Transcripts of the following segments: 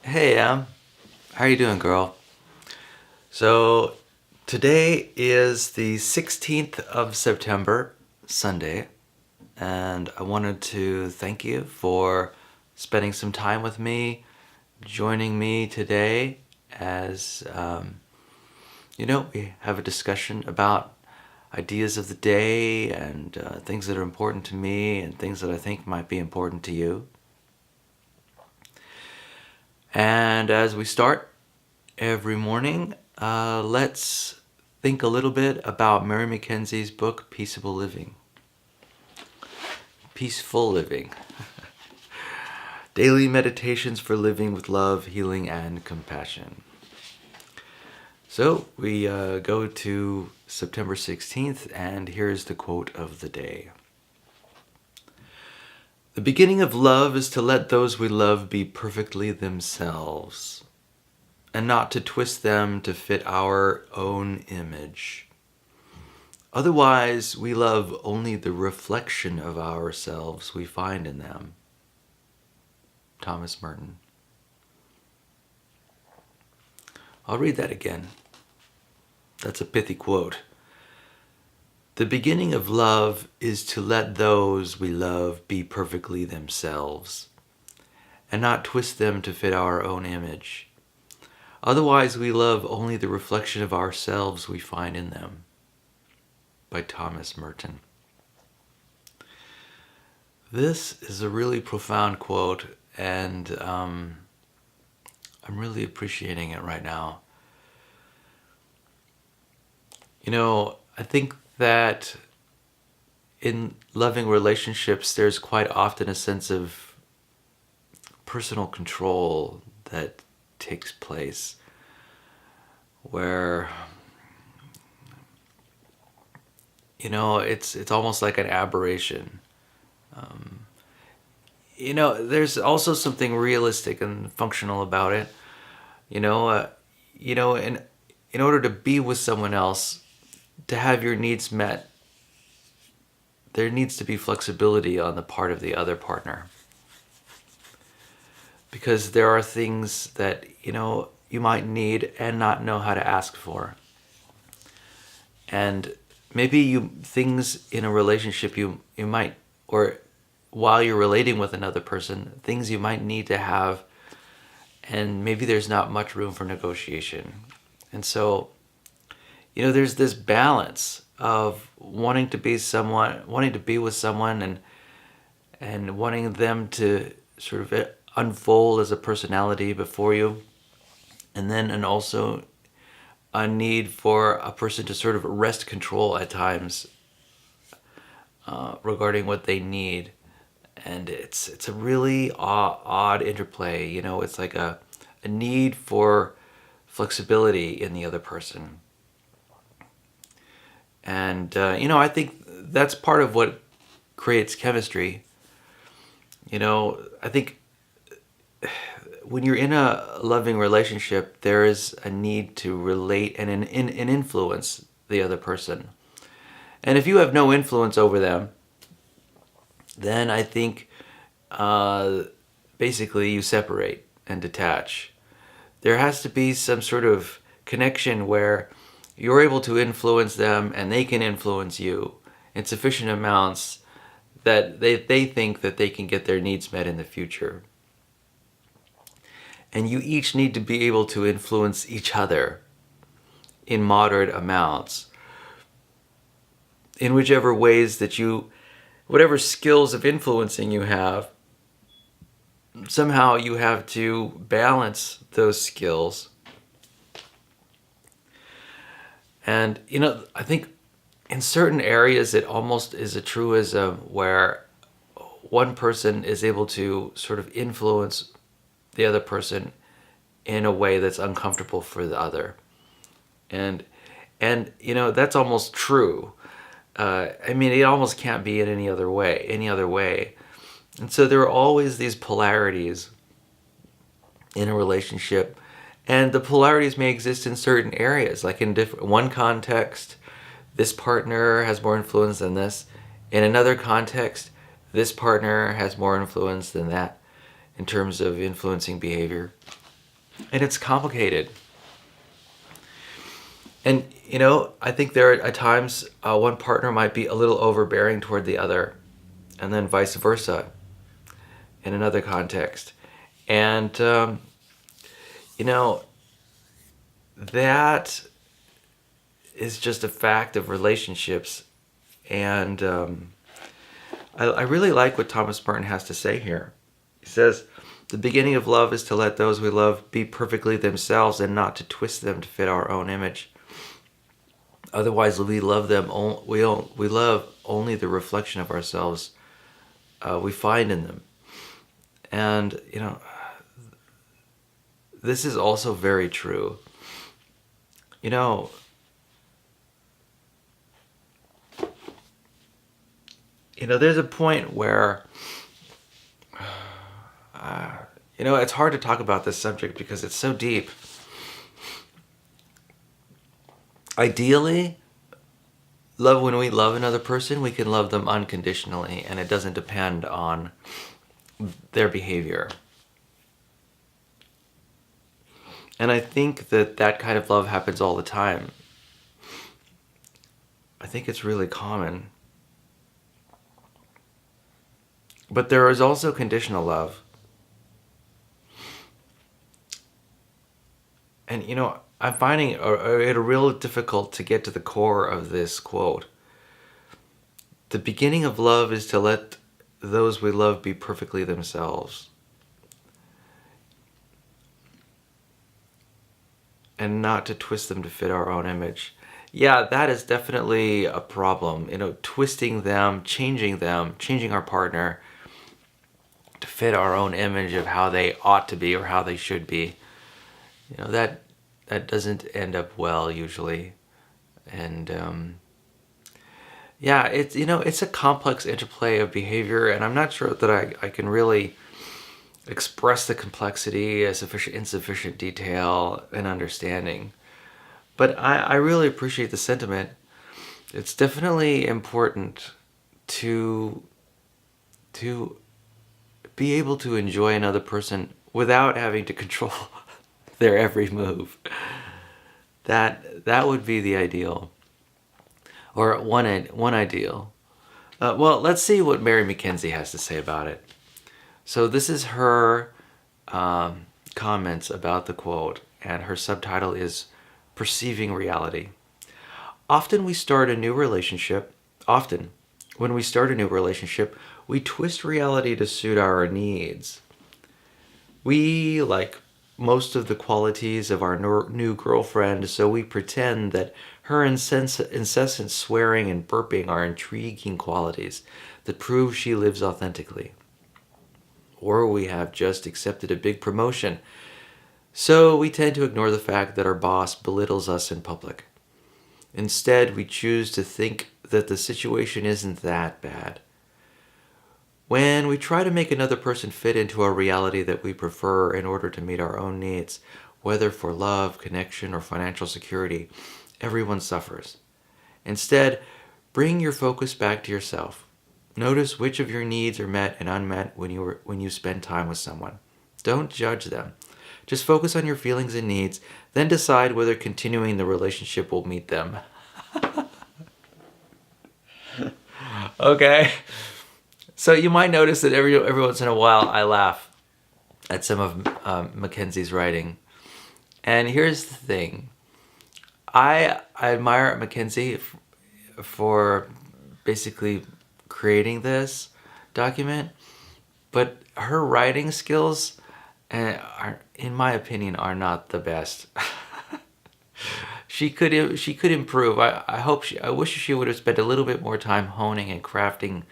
Hey, how you doing, girl? So today is the 16th of September, Sunday, and I wanted to thank you for spending some time with me, joining me today as, we have a discussion about ideas of the day and things that are important to me and things that I think might be important to you. And as we start every morning, let's think a little bit about Mary Mackenzie's book, Peaceable Living. Peaceful Living. Daily Meditations for Living with Love, Healing, and Compassion. So we go to September 16th, and here's the quote of the day. The beginning of love is to let those we love be perfectly themselves, and not to twist them to fit our own image. Otherwise, we love only the reflection of ourselves we find in them. Thomas Merton. I'll read that again. That's a pithy quote. The beginning of love is to let those we love be perfectly themselves, and not twist them to fit our own image. Otherwise, we love only the reflection of ourselves we find in them. By Thomas Merton. This is a really profound quote, and I'm really appreciating it right now. I think that in loving relationships, there's quite often a sense of personal control that takes place, where it's almost like an aberration. There's also something realistic and functional about it. In order to be with someone else, to have your needs met, there needs to be flexibility on the part of the other partner. Because there are things that, you might need and not know how to ask for. And maybe things in a relationship you might, or while you're relating with another person, things you might need to have, and maybe there's not much room for negotiation. And so, there's this balance of wanting to be with someone and wanting them to sort of unfold as a personality before you, and also a need for a person to sort of wrest control at times regarding what they need. And it's a really odd interplay. It's like a need for flexibility in the other person. And, I think that's part of what creates chemistry. I think when you're in a loving relationship, there is a need to relate and influence the other person. And if you have no influence over them, then I think basically you separate and detach. There has to be some sort of connection where you're able to influence them and they can influence you in sufficient amounts that they think that they can get their needs met in the future. And you each need to be able to influence each other in moderate amounts, in whichever ways that whatever skills of influencing you have, somehow you have to balance those skills. And, I think in certain areas it almost is a truism where one person is able to sort of influence the other person in a way that's uncomfortable for the other. And that's almost true. It almost can't be in any other way. And so there are always these polarities in a relationship. And the polarities may exist in certain areas, like in one context, this partner has more influence than this. In another context, this partner has more influence than that in terms of influencing behavior. And it's complicated. And, I think there are at times one partner might be a little overbearing toward the other, and then vice versa in another context. And, you know, that is just a fact of relationships. And I really like what Thomas Merton has to say here. He says, the beginning of love is to let those we love be perfectly themselves and not to twist them to fit our own image. Otherwise, we love them. We love only the reflection of ourselves we find in them. And this is also very true. There's a point where it's hard to talk about this subject because it's so deep. Ideally, when we love another person, we can love them unconditionally, and it doesn't depend on their behavior. And I think that kind of love happens all the time. I think it's really common. But there is also conditional love. And, I'm finding it real difficult to get to the core of this quote. The beginning of love is to let those we love be perfectly themselves. And not to twist them to fit our own image. Yeah, that is definitely a problem. Twisting them, changing our partner to fit our own image of how they ought to be or how they should be. That doesn't end up well usually. And it's a complex interplay of behavior, and I'm not sure that I can really express the complexity as insufficient detail and understanding. But I really appreciate the sentiment. It's definitely important to be able to enjoy another person without having to control their every move. That would be the ideal, or one ideal. Well, let's see what Mary McKenzie has to say about it. So this is her comments about the quote, and her subtitle is Perceiving Reality. Often when we start a new relationship, we twist reality to suit our needs. We like most of the qualities of our new girlfriend, so we pretend that her incessant swearing and burping are intriguing qualities that prove she lives authentically. Or we have just accepted a big promotion, so we tend to ignore the fact that our boss belittles us in public. Instead, we choose to think that the situation isn't that bad. When we try to make another person fit into a reality that we prefer in order to meet our own needs, whether for love, connection, or financial security, everyone suffers. Instead, bring your focus back to yourself. Notice which of your needs are met and unmet when you spend time with someone. Don't judge them. Just focus on your feelings and needs, then decide whether continuing the relationship will meet them. Okay? So you might notice that every once in a while I laugh at some of Mackenzie's writing. And here's the thing. I admire Mackenzie for basically creating this document, but her writing skills, are, in my opinion, are not the best. She could improve. I wish she would have spent a little bit more time honing and crafting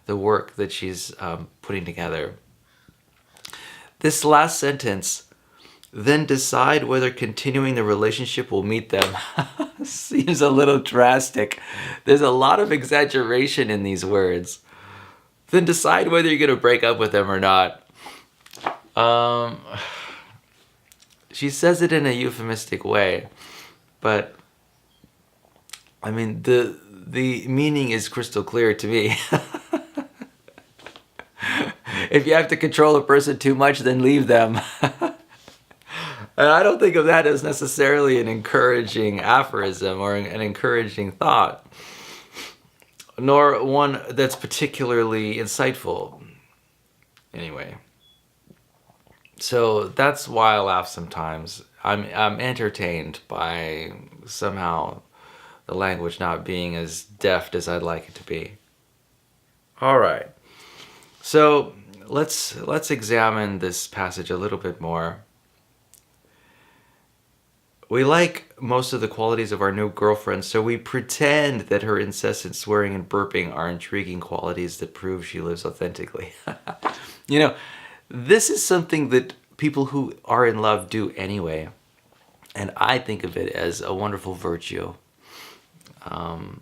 the work that she's putting together. This last sentence, then decide whether continuing the relationship will meet them, seems a little drastic. There's a lot of exaggeration in these words. Then decide whether you're going to break up with them or not. She says it in a euphemistic way, but I mean the meaning is crystal clear to me. If you have to control a person too much, then leave them. And I don't think of that as necessarily an encouraging aphorism or an encouraging thought, nor one that's particularly insightful. Anyway, so that's why I laugh sometimes. I'm entertained by somehow the language not being as deft as I'd like it to be. All right. So let's examine this passage a little bit more. We like most of the qualities of our new girlfriend, so we pretend that her incessant swearing and burping are intriguing qualities that prove she lives authentically. You know, this is something that people who are in love do anyway, and I think of it as a wonderful virtue. And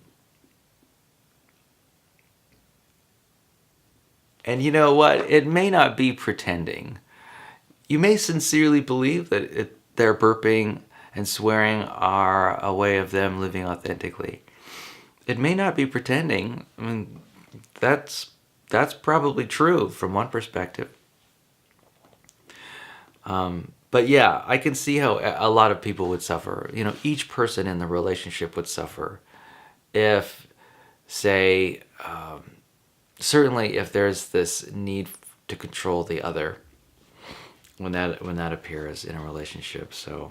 you know what? It may not be pretending. You may sincerely believe that their burping and swearing are a way of them living authentically. It may not be pretending. I mean, that's probably true from one perspective. But yeah, I can see how a lot of people would suffer. You know, each person in the relationship would suffer if, say, certainly if there's this need to control the other when that appears in a relationship. So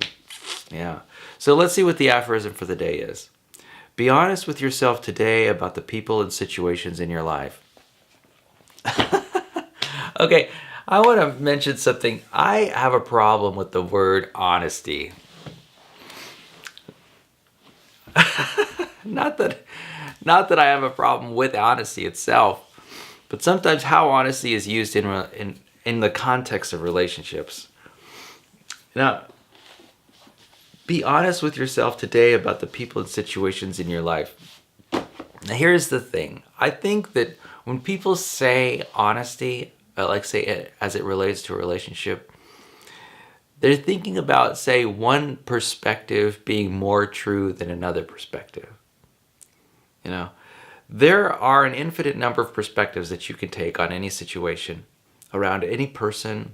yeah. So let's see what the aphorism for the day is. Be honest with yourself today about the people and situations in your life. Okay, I want to mention something. I have a problem with the word honesty. Not that I have a problem with honesty itself, but sometimes how honesty is used in the context of relationships. Now, be honest with yourself today about the people and situations in your life. Now, here's the thing. I think that when people say honesty, like say it, as it relates to a relationship, they're thinking about, say, one perspective being more true than another perspective. You know, there are an infinite number of perspectives that you can take on any situation, around any person,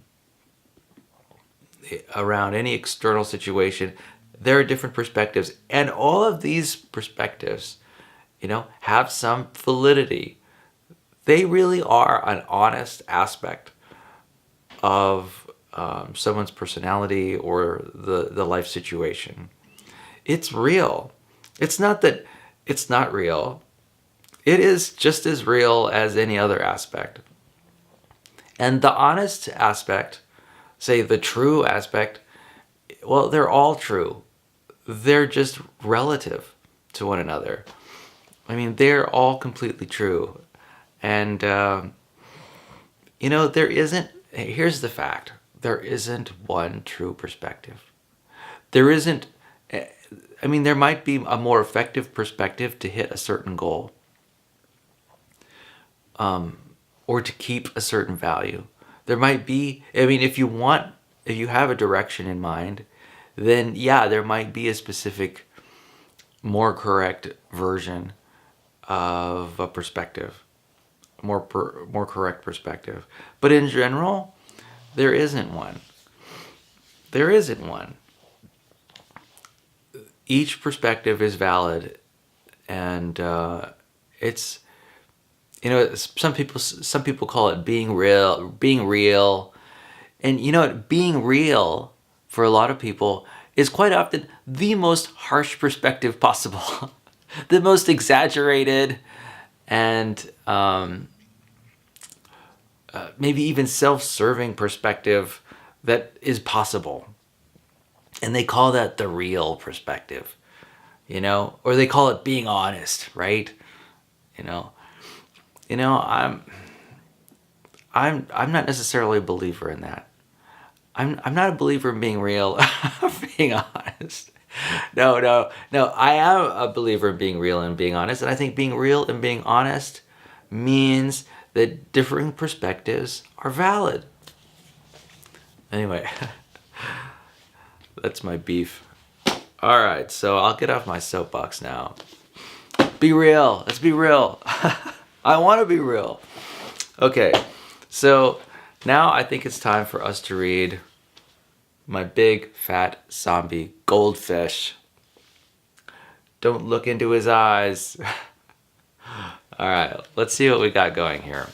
around any external situation. There are different perspectives, and all of these perspectives, you know, have some validity. They really are an honest aspect of someone's personality or the life situation. It's real. It's not that it's not real. It is just as real as any other aspect. And the honest aspect, say the true aspect, well, they're all true. They're just relative to one another. I mean, they're all completely true. And, you know, here's the fact. There isn't one true perspective. There isn't, I mean, there might be a more effective perspective to hit a certain goal, or to keep a certain value. There might be, I mean, if you have a direction in mind, then yeah, there might be a specific, more correct version of a perspective, more correct perspective. But in general, there isn't one. There isn't one. Each perspective is valid, and it's, you know, some people call it being real, and you know, being real for a lot of people is quite often the most harsh perspective possible, the most exaggerated, and maybe even self-serving perspective that is possible. And they call that the real perspective, you know, or they call it being honest, right? You know, I'm not necessarily a believer in that. I'm not a believer in being real, being honest. No. I am a believer in being real and being honest, and I think being real and being honest means that differing perspectives are valid. Anyway, that's my beef. All right, so I'll get off my soapbox now. Be real. Let's be real. I want to be real. Okay, so now I think it's time for us to read My big, fat, zombie goldfish. Don't look into his eyes. All right, let's see what we got going here.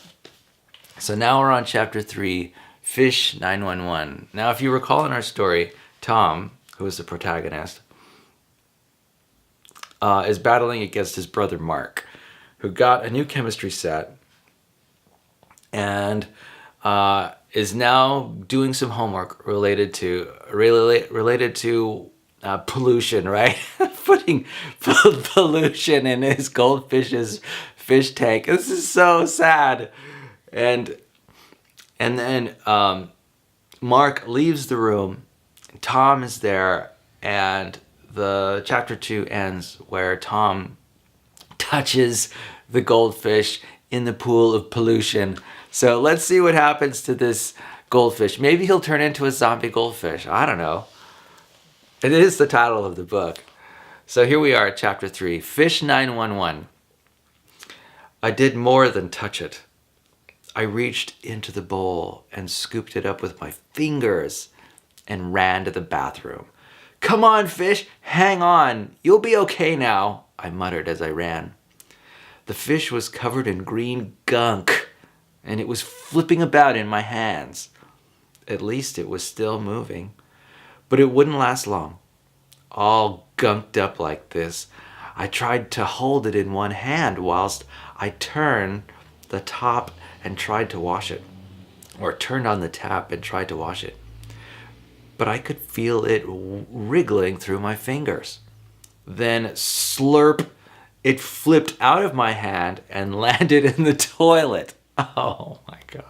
So now we're on chapter 3, Fish 911. Now, if you recall in our story, Tom, who is the protagonist, is battling against his brother Mark, who got a new chemistry set and is now doing some homework related to pollution, right? Putting pollution in his goldfish's fish tank. This is so sad. And then Mark leaves the room. Tom is there, and the chapter 2 ends where Tom touches the goldfish in the pool of pollution. So let's see what happens to this goldfish. Maybe he'll turn into a zombie goldfish. I don't know. It is the title of the book. So here we are at chapter 3, Fish 911. I did more than touch it. I reached into the bowl and scooped it up with my fingers and ran to the bathroom. "Come on, fish, hang on. You'll be okay now," I muttered as I ran. The fish was covered in green gunk, and it was flipping about in my hands. At least it was still moving. But it wouldn't last long. All gunked up like this, I tried to hold it in one hand whilst I turned the top and tried to wash it, or turned on the tap and tried to wash it. But I could feel it wriggling through my fingers. Then slurp, it flipped out of my hand and landed in the toilet. Oh my God.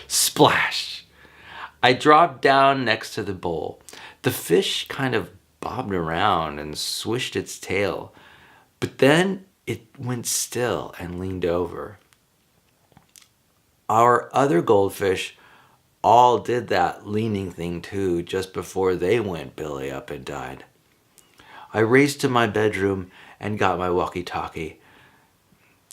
Splash. I dropped down next to the bowl. The fish kind of bobbed around and swished its tail, but then it went still and leaned over. Our other goldfish all did that leaning thing too just before they went belly up and died. I raced to my bedroom and got my walkie-talkie.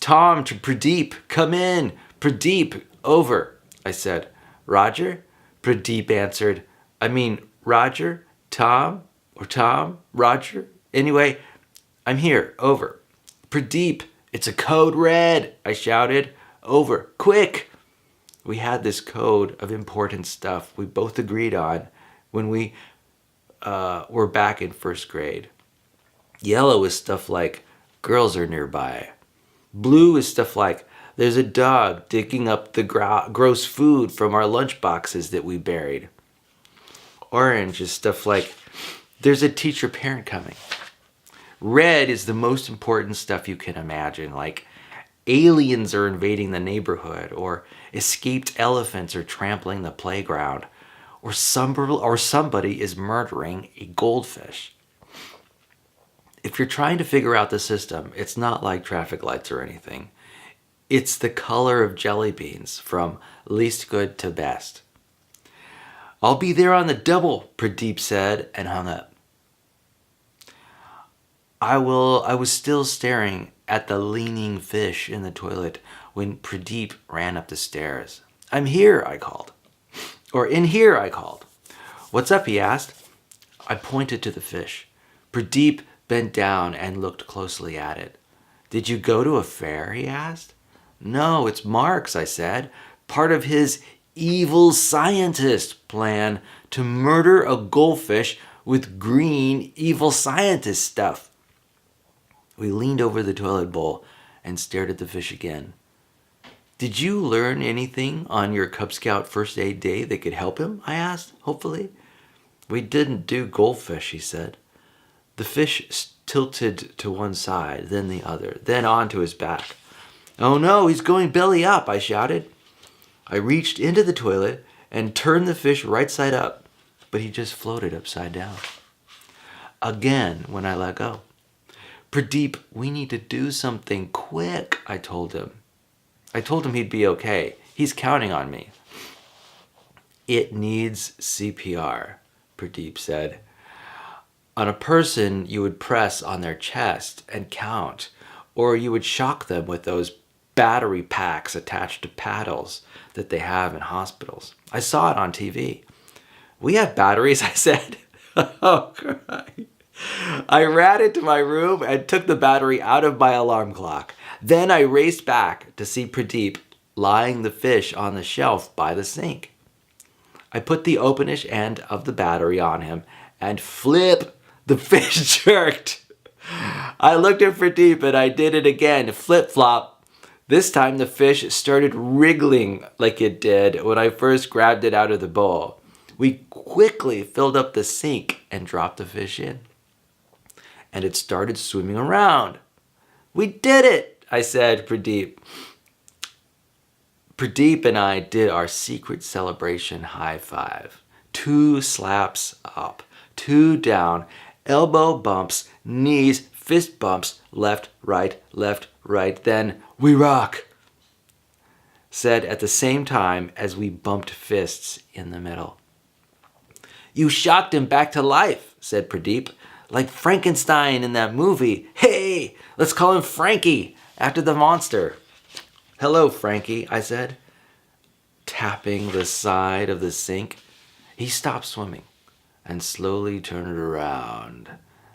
"Tom, to Pradeep, come in. Pradeep, over," I said. "Roger?" Pradeep answered. "I mean, Roger? Tom? Or Tom? Roger? Anyway, I'm here. Over." "Pradeep, it's a code red," I shouted. "Over. Quick." We had this code of important stuff we both agreed on when we were back in first grade. Yellow is stuff like, "Girls are nearby." Blue is stuff like, "There's a dog digging up the gross food from our lunch boxes that we buried." Orange is stuff like, "There's a teacher-parent coming." Red is the most important stuff you can imagine, like aliens are invading the neighborhood, or escaped elephants are trampling the playground, or somebody is murdering a goldfish. If you're trying to figure out the system, it's not like traffic lights or anything. It's the color of jelly beans from least good to best. "I'll be there on the double," Pradeep said and hung up. I was still staring at the leaning fish in the toilet when Pradeep ran up the stairs. "I'm here," I called. Or "In here," I called. "What's up?" he asked. I pointed to the fish. Pradeep bent down and looked closely at it. "Did you go to a fair?" he asked. "No, it's Mark's," I said. "Part of his evil scientist plan to murder a goldfish with green evil scientist stuff." We leaned over the toilet bowl and stared at the fish again. "Did you learn anything on your Cub Scout first aid day that could help him?" I asked, hopefully. "We didn't do goldfish," he said. The fish tilted to one side, then the other, then onto his back. "Oh no, he's going belly up," I shouted. I reached into the toilet and turned the fish right side up, but he just floated upside down. Again when I let go. "Pradeep, we need to do something quick," I told him. I told him he'd be okay. He's counting on me. "It needs CPR," Pradeep said. "On a person, you would press on their chest and count, or you would shock them with those battery packs attached to paddles that they have in hospitals. I saw it on TV. We have batteries, I said. Oh, Christ. I ran into my room and took the battery out of my alarm clock. Then I raced back to see Pradeep lying the fish on the shelf by the sink. I put the openish end of the battery on him and flip, the fish jerked. I looked at Pradeep and I did it again, flip-flop. This time the fish started wriggling like it did when I first grabbed it out of the bowl. We quickly filled up the sink and dropped the fish in. And it started swimming around. We did it, I said, Pradeep. Pradeep and I did our secret celebration high five. 2 slaps up, 2 down, elbow bumps, knees, fist bumps, left, right, then we rock, said at the same time as we bumped fists in the middle. You shocked him back to life, said Pradeep, like Frankenstein in that movie. Hey, let's call him Frankie, after the monster. Hello, Frankie, I said, tapping the side of the sink. He stopped swimming and slowly turned around.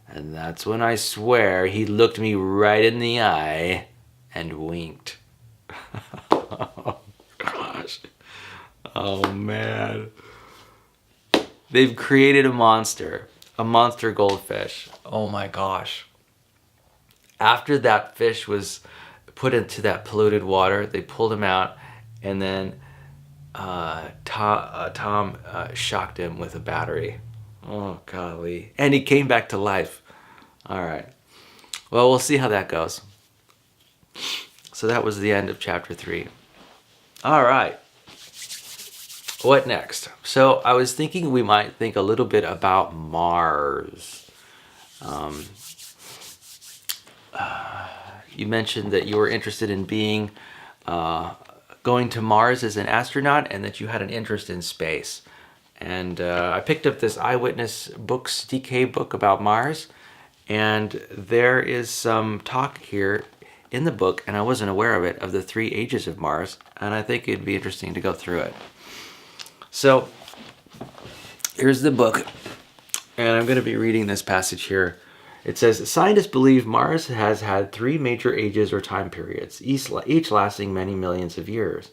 And that's when I swear he looked me right in the eye and winked. Oh, gosh. Oh, man. They've created a monster goldfish. Oh, my gosh. After that fish was put into that polluted water, they pulled him out, and then Tom shocked him with a battery. Oh, golly. And he came back to life. All right. Well, we'll see how that goes. So that was the end of chapter 3. All right. What next? So I was thinking we might think a little bit about Mars. You mentioned that you were interested in being going to Mars as an astronaut, and that you had an interest in space. And I picked up this Eyewitness Books DK book about Mars, and there is some talk here in the book, and I wasn't aware of it, of the 3 ages of Mars, and I think it'd be interesting to go through it. So here's the book, and I'm going to be reading this passage here. It says, scientists believe Mars has had 3 major ages or time periods, each lasting many millions of years.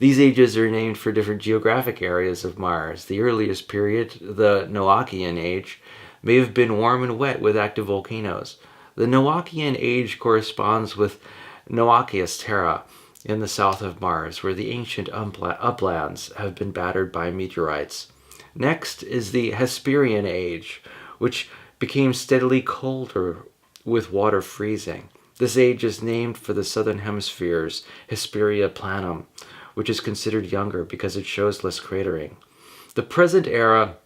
These ages are named for different geographic areas of Mars. The earliest period, the Noachian Age, may have been warm and wet with active volcanoes. The Noachian Age corresponds with Noachias Terra in the south of Mars, where the ancient uplands have been battered by meteorites. Next is the Hesperian Age, which became steadily colder with water freezing. This age is named for the southern hemisphere's Hesperia planum, which is considered younger because it shows less cratering. The present era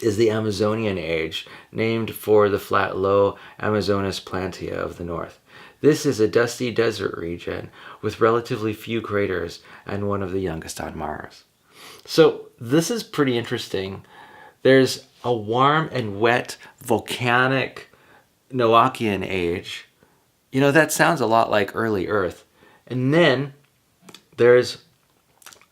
is the Amazonian Age, named for the flat, low Amazonas Plantia of the north. This is a dusty desert region with relatively few craters and one of the youngest on Mars. So this is pretty interesting. There's a warm and wet volcanic Noachian Age. You know, that sounds a lot like early Earth. And then there's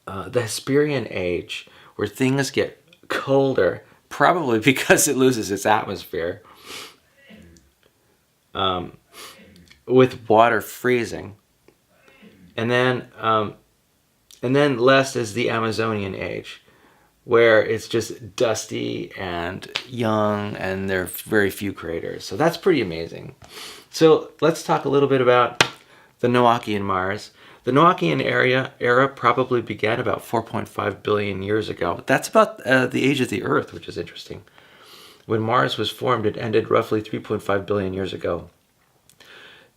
the Hesperian Age, where things get colder, probably because it loses its atmosphere, with water freezing. And then last is the Amazonian Age, where it's just dusty and young and there are very few craters. So that's pretty amazing. So let's talk a little bit about the Noachian Mars. The Noachian era probably began about 4.5 billion years ago. That's about the age of the Earth, which is interesting. When Mars was formed, it ended roughly 3.5 billion years ago.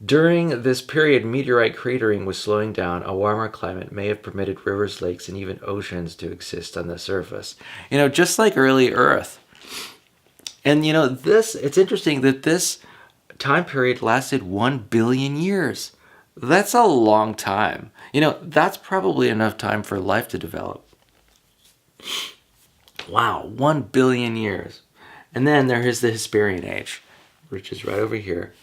During this period, meteorite cratering was slowing down. A warmer climate may have permitted rivers, lakes, and even oceans to exist on the surface. You know, just like early Earth. And you know, it's interesting that this time period lasted 1 billion years. That's a long time. You know, that's probably enough time for life to develop. Wow, 1 billion years. And then there is the Hesperian Age, which is right over here.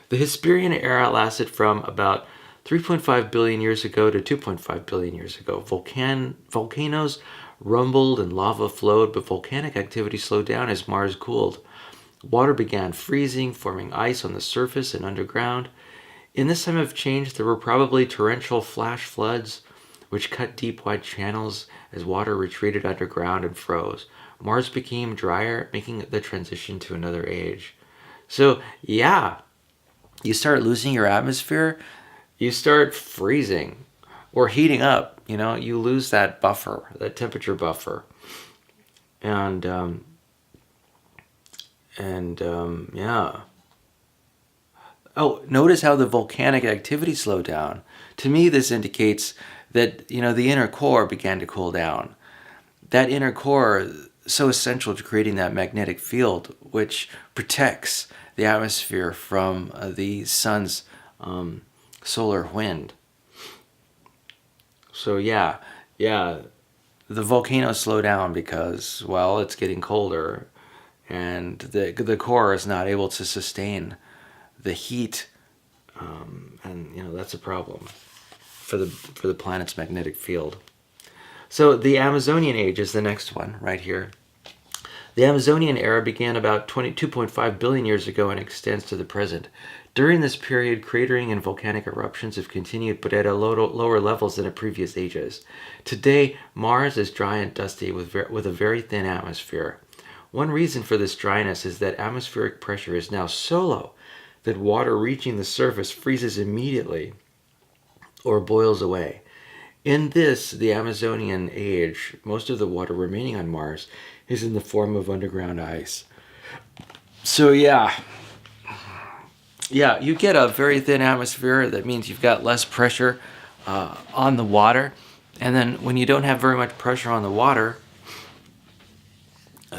The Hesperian era lasted from about 3.5 billion years ago to 2.5 billion years ago. Volcanoes rumbled and lava flowed, but volcanic activity slowed down as Mars cooled. Water began freezing, forming ice on the surface and underground. In this time of change, there were probably torrential flash floods, which cut deep, wide channels as water retreated underground and froze. Mars became drier, making the transition to another age. So, yeah, you start losing your atmosphere, you start freezing or heating up. You lose that buffer, that temperature buffer. And yeah. Oh, notice how the volcanic activity slowed down. To me, this indicates that, the inner core began to cool down. That inner core, so essential to creating that magnetic field, which protects the atmosphere from the sun's solar wind. So yeah, the volcanoes slow down because, well, it's getting colder, and the core is not able to sustain the heat, and that's a problem for the planet's magnetic field. So the Amazonian Age is the next one right here. The Amazonian era began about 22.5 billion years ago and extends to the present. During this period, cratering and volcanic eruptions have continued, but at lower levels than in previous ages. Today, Mars is dry and dusty with a very thin atmosphere. One reason for this dryness is that atmospheric pressure is now so low that water reaching the surface freezes immediately or boils away. In the Amazonian Age, most of the water remaining on Mars is in the form of underground ice. So yeah, you get a very thin atmosphere. That means you've got less pressure on the water. And then when you don't have very much pressure on the water,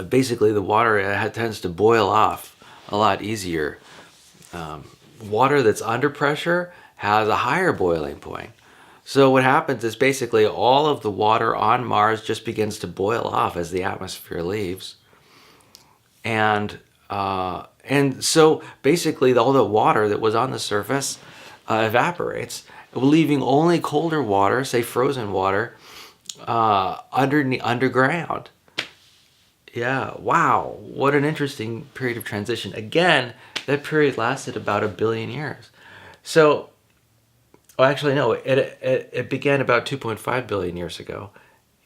basically the water tends to boil off a lot easier. Water that's under pressure has a higher boiling point. So what happens is basically all of the water on Mars just begins to boil off as the atmosphere leaves. And so basically all the water that was on the surface evaporates, leaving only colder water, say frozen water, underground. Yeah, wow, what an interesting period of transition. Again, that period lasted about 1 billion years. So, actually, no, it began about 2.5 billion years ago,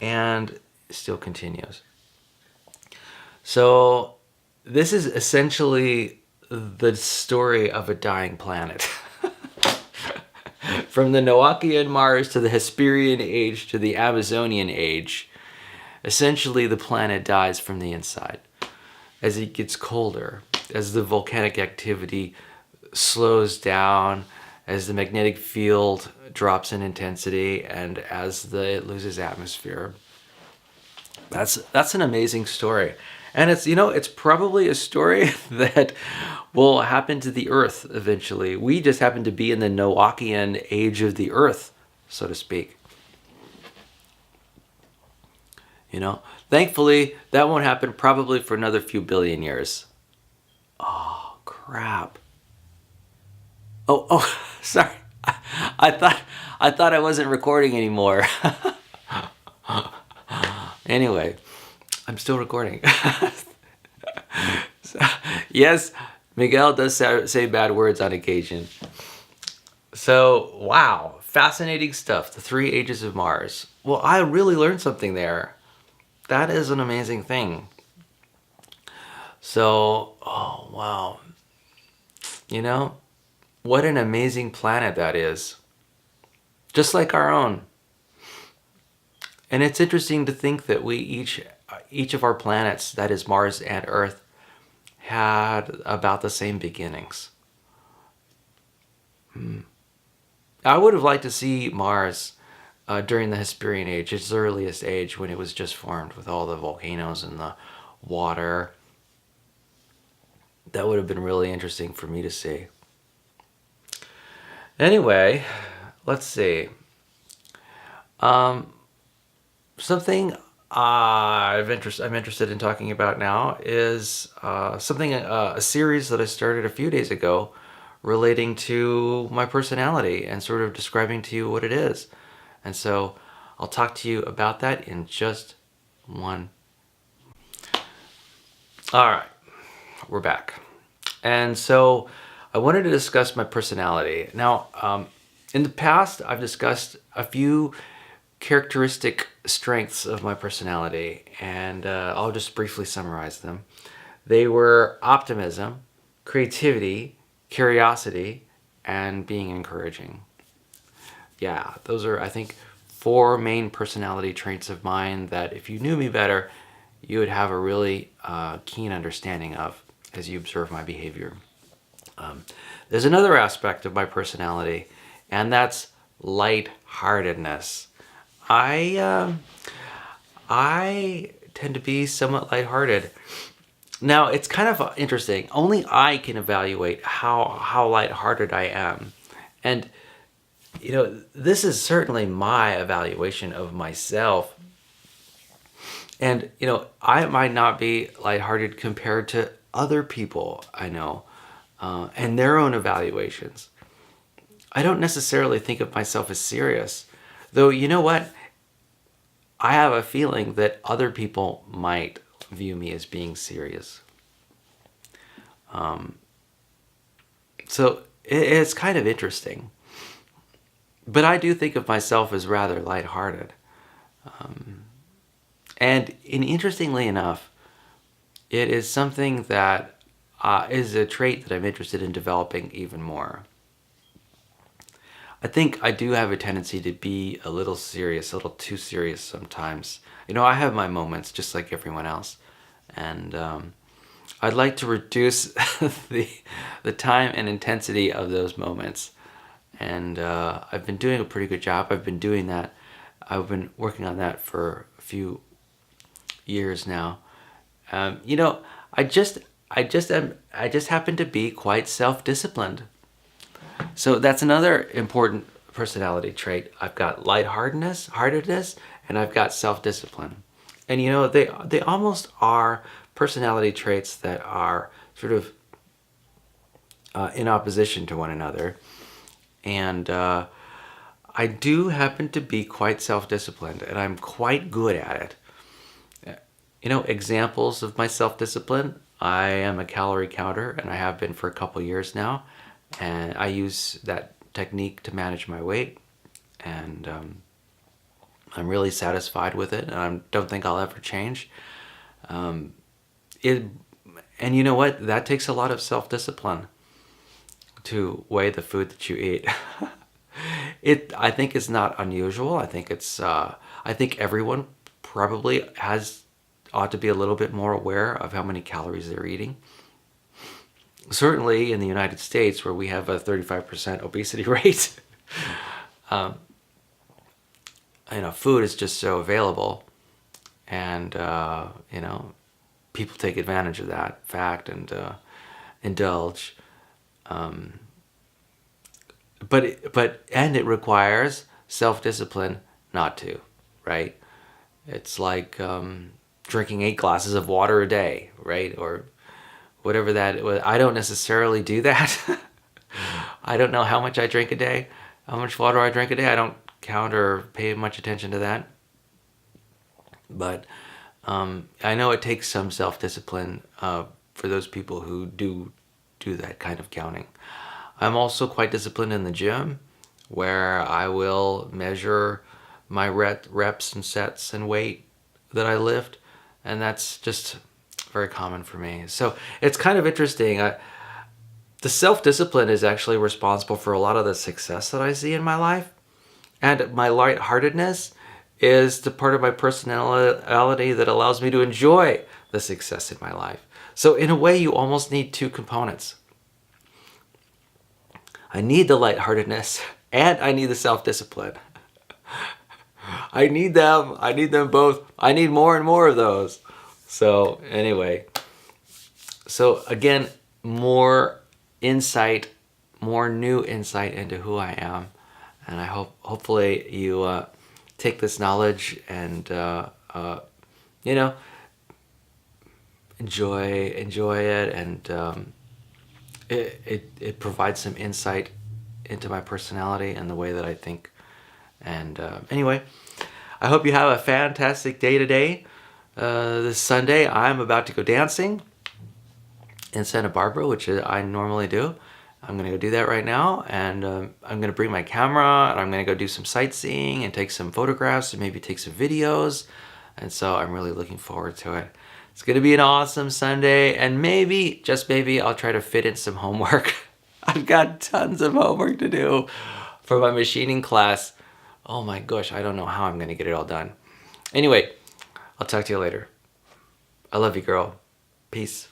and still continues. So, this is essentially the story of a dying planet. From the Noachian Mars to the Hesperian Age to the Amazonian Age, essentially the planet dies from the inside as it gets colder, as the volcanic activity slows down, as the magnetic field drops in intensity, and as it loses atmosphere. That's an amazing story. And it's probably a story that will happen to the Earth eventually. We just happen to be in the Noachian age of the Earth, so to speak. Thankfully, that won't happen probably for another few billion years. Oh, crap. Oh, sorry. I thought I wasn't recording anymore. Anyway, I'm still recording. So, yes, Miguel does say bad words on occasion. So, wow, fascinating stuff. The 3 ages of Mars. Well, I really learned something there. That is an amazing thing. So, oh, wow. What an amazing planet that is. Just like our own. And it's interesting to think that we each of our planets, that is Mars and Earth, had about the same beginnings. I would have liked to see Mars during the Hesperian Age, its earliest age, when it was just formed with all the volcanoes and the water. That would have been really interesting for me to see. Anyway, let's see. Something I'm interested in talking about now is a series that I started a few days ago relating to my personality and sort of describing to you what it is. And so I'll talk to you about that in just One. All right, we're back. And so I wanted to discuss my personality. Now, in the past, I've discussed a few characteristic strengths of my personality, and I'll just briefly summarize them. They were optimism, creativity, curiosity, and being encouraging. Yeah, those are, I think, four main personality traits of mine that if you knew me better, you would have a really keen understanding of as you observe my behavior. There's another aspect of my personality, and that's lightheartedness. I tend to be somewhat lighthearted. Now, it's kind of interesting. Only I can evaluate how lighthearted I am. And, this is certainly my evaluation of myself. And, I might not be lighthearted compared to other people I know and their own evaluations. I don't necessarily think of myself as serious. Though, you know what? I have a feeling that other people might view me as being serious. So it's kind of interesting. But I do think of myself as rather lighthearted. And interestingly enough, it is something that is a trait that I'm interested in developing even more. I think I do have a tendency to be a little serious, a little too serious sometimes. I have my moments just like everyone else. And I'd like to reduce the time and intensity of those moments. And I've been doing a pretty good job. I've been doing that. I've been working on that for a few years now. I just happen to be quite self-disciplined. So that's another important personality trait. I've got lightheartedness, and I've got self-discipline. And they almost are personality traits that are sort of in opposition to one another. And I do happen to be quite self-disciplined, and I'm quite good at it. Examples of my self-discipline. I am a calorie counter, and I have been for a couple years now. And I use that technique to manage my weight. And I'm really satisfied with it, and I don't think I'll ever change. And you know what? That takes a lot of self-discipline to weigh the food that you eat. I think it's not unusual. I think I think everyone probably ought to be a little bit more aware of how many calories they're eating. Certainly in the United States, where we have a 35% obesity rate, food is just so available, and people take advantage of that fact and indulge. But it requires self-discipline not to, right? It's like drinking 8 glasses of water a day, right? Or whatever that was. I don't necessarily do that. I don't know how much I drink a day, how much water I drink a day. I don't count or pay much attention to that. But I know it takes some self-discipline for those people who do that kind of counting. I'm also quite disciplined in the gym, where I will measure my reps and sets and weight that I lift, and that's just very common for me. So it's kind of interesting. The self-discipline is actually responsible for a lot of the success that I see in my life, and my lightheartedness is the part of my personality that allows me to enjoy the success in my life. So in a way, you almost need two components. I need the lightheartedness, and I need the self-discipline. I need them. I need them both. I need more and more of those. So anyway, so again, more insight, more new insight into who I am, and I hopefully you take this knowledge and enjoy it, and it provides some insight into my personality and the way that I think. And anyway, I hope you have a fantastic day today. This Sunday, I'm about to go dancing in Santa Barbara, which I normally do. I'm gonna go do that right now, and I'm gonna bring my camera, and I'm gonna go do some sightseeing and take some photographs and maybe take some videos. And so I'm really looking forward to it. It's gonna be an awesome Sunday, and maybe, just maybe, I'll try to fit in some homework. I've got tons of homework to do for my machining class. Oh my gosh, I don't know how I'm gonna get it all done. Anyway, I'll talk to you later. I love you, girl. Peace.